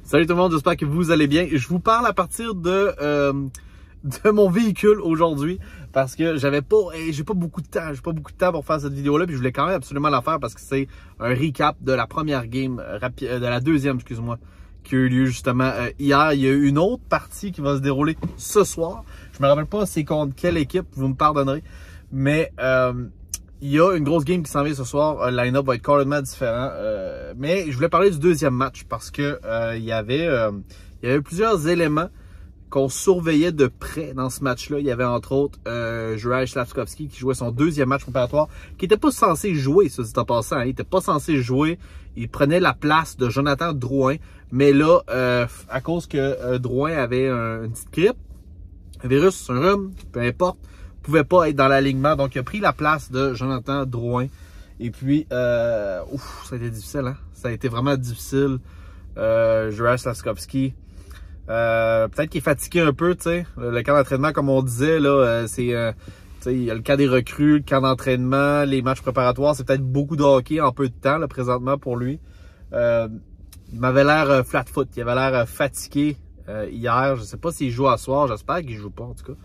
Salut tout le monde, j'espère que vous allez bien. Je vous parle à partir de mon véhicule aujourd'hui parce que j'ai pas beaucoup de temps pour faire cette vidéo-là, puis je voulais quand même absolument la faire parce que c'est un recap de la première game, de la deuxième, excuse-moi, qui a eu lieu justement hier. Il y a eu une autre partie qui va se dérouler ce soir. Je me rappelle pas c'est contre quelle équipe, vous me pardonnerez, mais il y a une grosse game qui s'en vient ce soir. Le line-up va être complètement différent. Mais je voulais parler du deuxième match parce que il y avait plusieurs éléments qu'on surveillait de près dans ce match-là. Il y avait entre autres Juraj Slafkovský qui jouait son deuxième match préparatoire, qui n'était pas censé jouer, ça dit en passant. Hein. Il n'était pas censé jouer. Il prenait la place de Jonathan Drouin. Mais là, à cause que Drouin avait une petite grippe, un virus, un rhume, peu importe, pouvait pas être dans l'alignement, donc il a pris la place de Jonathan Drouin. Et puis, ça a été difficile, hein? Ça a été vraiment difficile. Juraj Slafkovský, peut-être qu'il est fatigué un peu, tu sais. Le camp d'entraînement, comme on disait, là, c'est, il y a le camp des recrues, le camp d'entraînement, les matchs préparatoires, c'est peut-être beaucoup de hockey en peu de temps, là, présentement, pour lui. Il m'avait l'air flat-foot, il avait l'air fatigué hier. Je sais pas s'il joue à soir, j'espère qu'il joue pas, en tout cas.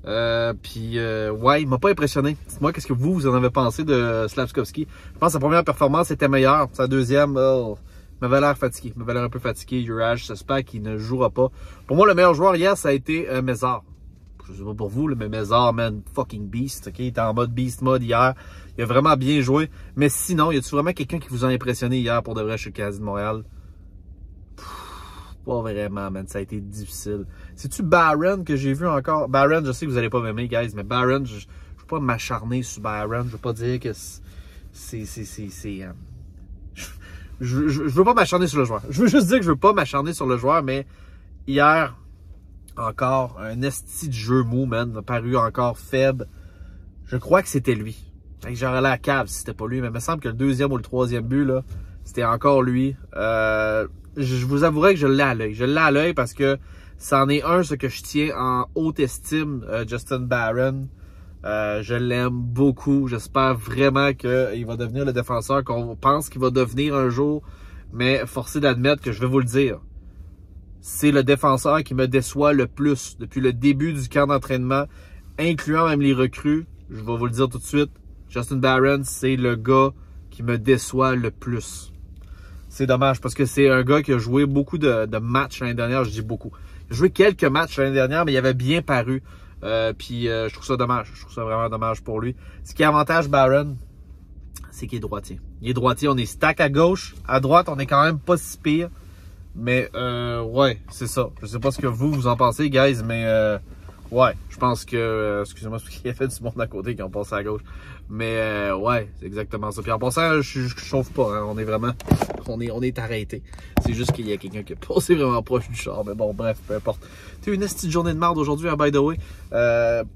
Ouais, il m'a pas impressionné. Dites-moi, qu'est-ce que vous en avez pensé de Slafkovský? Je pense que sa première performance était meilleure. Sa deuxième, il m'avait l'air fatigué. Il m'avait l'air un peu fatigué. Juraj, j'espère qu'il ne jouera pas. Pour moi, le meilleur joueur hier, ça a été Mézard. Je sais pas pour vous, mais Mézard, man, fucking beast. Okay? Il était en mode beast mode hier. Il a vraiment bien joué. Mais sinon, y a-tu vraiment quelqu'un qui vous a impressionné hier pour de vrai chez le Canadien de Montréal? Pas vraiment, man. Ça a été difficile. C'est-tu Barron que j'ai vu encore? Barron, je sais que vous allez pas m'aimer, guys, mais Barron, je veux pas m'acharner sur Barron. Je veux pas dire que je veux pas m'acharner sur le joueur. Je veux juste dire que je veux pas m'acharner sur le joueur, mais hier, encore, un esti de jeu mou, man, a paru encore faible. Je crois que c'était lui. J'aurais allé à la cave si c'était pas lui, mais il me semble que le deuxième ou le troisième but, là, c'était encore lui. Je vous avouerai que je l'ai à l'œil. Je l'ai à l'œil parce que c'en est un, ce que je tiens en haute estime, Justin Barron. Je l'aime beaucoup. J'espère vraiment qu'il va devenir le défenseur qu'on pense qu'il va devenir un jour. Mais forcé d'admettre que je vais vous le dire, c'est le défenseur qui me déçoit le plus depuis le début du camp d'entraînement, incluant même les recrues. Je vais vous le dire tout de suite. Justin Barron, c'est le gars qui me déçoit le plus. C'est dommage parce que c'est un gars qui a joué beaucoup de matchs l'année dernière. Je dis beaucoup. Il a joué quelques matchs l'année dernière, mais il avait bien paru. Je trouve ça dommage. Je trouve ça vraiment dommage pour lui. Ce qui avantage Barron, c'est qu'il est droitier. Il est droitier. On est stack à gauche. À droite, on est quand même pas si pire. Mais ouais, c'est ça. Je sais pas ce que vous en pensez, guys, mais ouais, je pense que... excusez-moi, parce qu'il y a fait du monde à côté qui ont passé à gauche. Mais ouais, c'est exactement ça. Puis en passant, je chauffe pas. Hein. On est vraiment... On est arrêté. C'est juste qu'il y a quelqu'un qui est passé vraiment proche du char. Mais bon, bref, peu importe. C'est une petite journée de merde aujourd'hui, hein, by the way.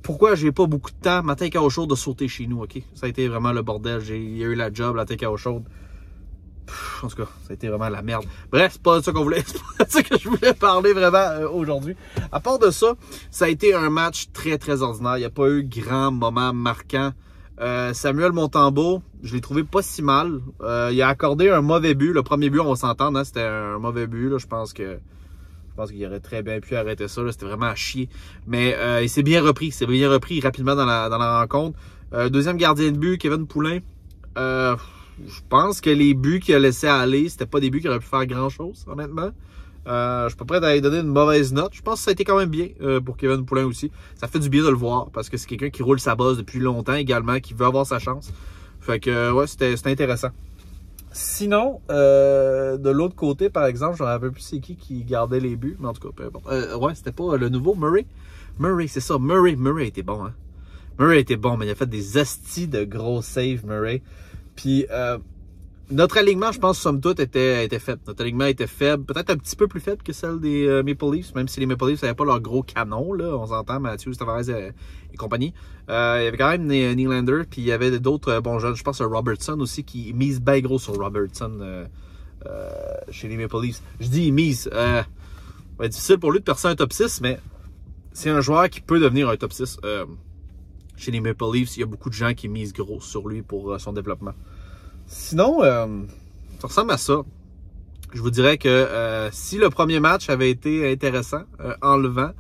Pourquoi j'ai pas beaucoup de temps, ma take out chaude, de sauter chez nous, ok? Ça a été vraiment le bordel. Il y a eu la job, la take out chaude. En tout cas, ça a été vraiment la merde. Bref, c'est pas de ça qu'on voulait. C'est pas de ça que je voulais parler vraiment aujourd'hui. À part de ça, ça a été un match très, très ordinaire. Il n'y a pas eu grand moment marquant. Samuel Montembeault, je l'ai trouvé pas si mal. Il a accordé un mauvais but. Le premier but, on va s'entendre, hein, c'était un mauvais but. Là. Je pense qu'il aurait très bien pu arrêter ça. C'était vraiment à chier. Mais il s'est bien repris. Il s'est bien repris rapidement dans la rencontre. Deuxième gardien de but, Kevin Poulin. Je pense que les buts qu'il a laissé aller, c'était pas des buts qui auraient pu faire grand-chose, honnêtement. Je suis pas prêt à lui donner une mauvaise note. Je pense que ça a été quand même bien pour Kevin Poulin aussi. Ça fait du bien de le voir parce que c'est quelqu'un qui roule sa base depuis longtemps également, qui veut avoir sa chance. Fait que ouais, c'était intéressant. Sinon, de l'autre côté, par exemple, je me rappelle plus c'est qui gardait les buts, mais en tout cas, peu importe. Ouais, c'était pas le nouveau Murray. Murray, c'est ça. Murray était bon, hein. Murray était bon, mais il a fait des hosties de gros saves, Murray. Puis notre alignement, je pense, somme toute, était faible. Notre alignement était faible, peut-être un petit peu plus faible que celle des Maple Leafs, même si les Maple Leafs n'avaient pas leur gros canon, là, on s'entend, Matthews, Tavares et compagnie. Il y avait quand même Nylander, puis il y avait d'autres bons jeunes. Je pense à Robertson aussi, qui mise bien gros sur Robertson chez les Maple Leafs. Je dis mise. Ouais, difficile pour lui de percer un top 6, mais c'est un joueur qui peut devenir un top 6. Chez les Maple Leafs, il y a beaucoup de gens qui misent gros sur lui pour son développement. Sinon, ça ressemble à ça. je vous dirais que si le premier match avait été intéressant, enlevant,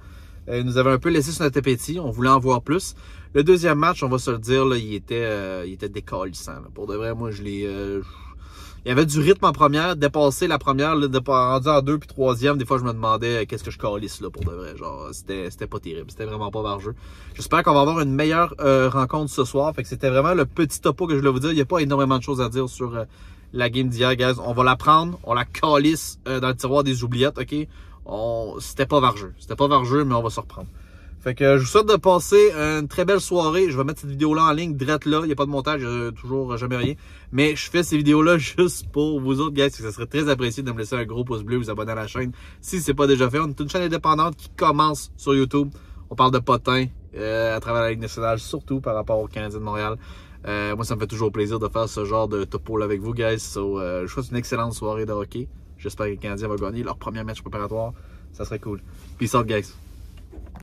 il nous avait un peu laissé sur notre appétit, on voulait en voir plus. Le deuxième match, on va se le dire, là, il était décalissant. Là. Pour de vrai, moi, il y avait du rythme en première, dépasser la première, là, rendu en 2 puis 3e, des fois je me demandais qu'est-ce que je calisse là pour de vrai. Genre, c'était pas terrible, c'était vraiment pas vargeux. J'espère qu'on va avoir une meilleure rencontre ce soir. Fait que c'était vraiment le petit topo que je voulais vous dire. Il n'y a pas énormément de choses à dire sur la game d'hier, guys. On va la prendre, on la calisse dans le tiroir des oubliettes, ok? C'était pas vargeux. C'était pas vargeux, mais on va se reprendre. Fait que je vous souhaite de passer une très belle soirée. Je vais mettre cette vidéo-là en ligne, direct là. Il n'y a pas de montage, toujours jamais rien. Mais je fais ces vidéos-là juste pour vous autres, guys. Ça serait très apprécié de me laisser un gros pouce bleu, vous abonner à la chaîne. Si c'est pas déjà fait, on est une chaîne indépendante qui commence sur YouTube. On parle de potins à travers la Ligue nationale, surtout par rapport aux Canadiens de Montréal. Moi, ça me fait toujours plaisir de faire ce genre de topo-là avec vous, guys. So, je vous souhaite une excellente soirée de hockey. J'espère que les Canadiens vont gagner leur premier match préparatoire. Ça serait cool. Peace out, guys.